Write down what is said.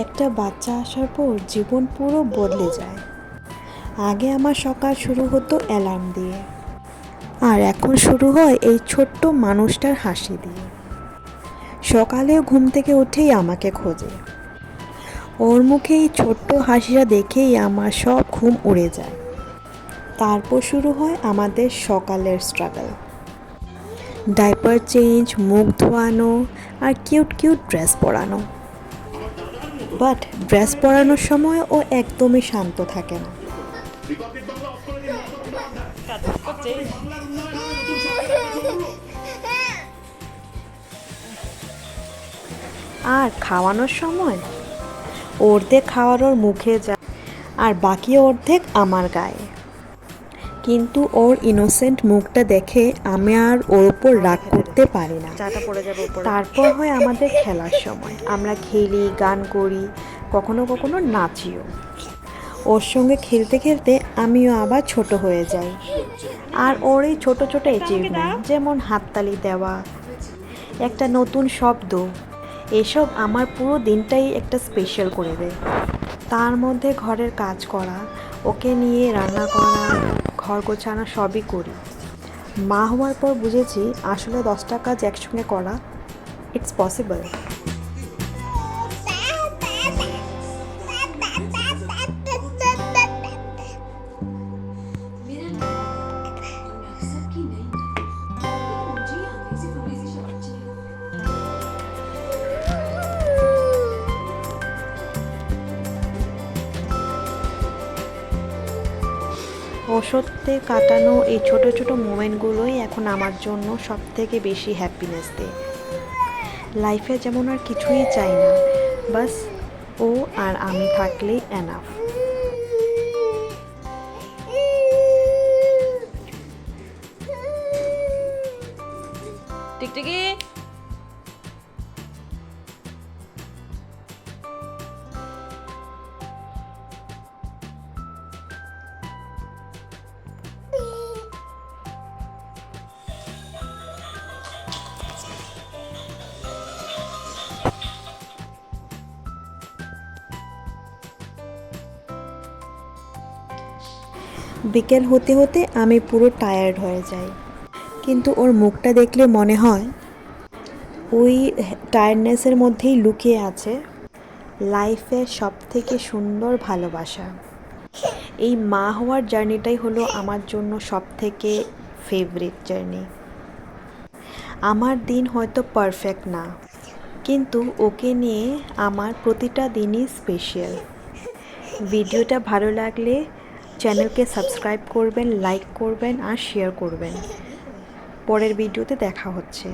একটা বাচ্চা আসার পর জীবন পুরো বদলে যায়। আগে আমার সকাল শুরু হতো অ্যালার্ম দিয়ে, আর এখন শুরু হয় এই ছোট্ট মানুষটার হাসি দিয়ে। সকালেও ঘুম থেকে উঠেই আমাকে খোঁজে। ওর মুখে এই ছোট্ট হাসিটা দেখেই আমার সব ঘুম উড়ে যায়। তারপর শুরু হয় আমাদের সকালের স্ট্রাগল। ডাইপার চেঞ্জ, মুখ ধোয়ানো, আর কিউট কিউট ড্রেস পরানো। বাট ড্রেস পরানোর সময় ও একদমই শান্ত থাকে না। আর খাওয়ানোর সময় অর্ধেক খাওয়ার ওর মুখে যায়, আর বাকি অর্ধেক আমার গায়ে। কিন্তু ওর ইনোসেন্ট মুখটা দেখে আমি আর ওর ওপর রাগ করতে পারি না। তারপর হয় আমাদের খেলার সময়। আমরা খেলি, গান করি, কখনো কখনো নাচিও। ওর সঙ্গে খেলতে খেলতে আমিও আবার ছোট হয়ে যাই। আর ওর এই ছোটো ছোটো অ্যাচিভমেন্ট, যেমন হাততালি দেওয়া, একটা নতুন শব্দ, এসব আমার পুরো দিনটাই একটা স্পেশাল করে দেয়। তার মধ্যে ঘরের কাজ করা, ওকে নিয়ে রান্না করা, ঘর গোছানো সবই করি। মা হওয়ার পর বুঝেছি আসলে 10টা কাজ একসঙ্গে করা ইটস পসিবল। ওষুধে কাটানো এই ছোট ছোট মোমেন্টগুলোই এখন আমার জন্য সব থেকে বেশি হ্যাপিনেস দেয়। লাইফে যেমন আর কিছুই চাই না, বাস ও আর আমি থাকলেই এনাফ। টিকটিকি, বিকেল হতে হতে আমি পুরো টায়ার্ড হয়ে যাই, কিন্তু ওর মুখটা দেখলে মনে হয় ওই টায়ার্ডনেসের মধ্যেই লুকিয়ে আছে লাইফের সব থেকে সুন্দর ভালোবাসা। এই মা হওয়ার জার্নিটাই হলো আমার জন্য সব থেকে ফেভারিট জার্নি। আমার দিন হয়তো পারফেক্ট না, কিন্তু ওকে নিয়ে আমার প্রতিটা দিনই স্পেশাল। ভিডিওটা ভালো লাগলে চ্যানেলকে সাবস্ক্রাইব করবেন, লাইক করবেন আর শেয়ার করবেন। পরের ভিডিওতে দেখা হচ্ছে।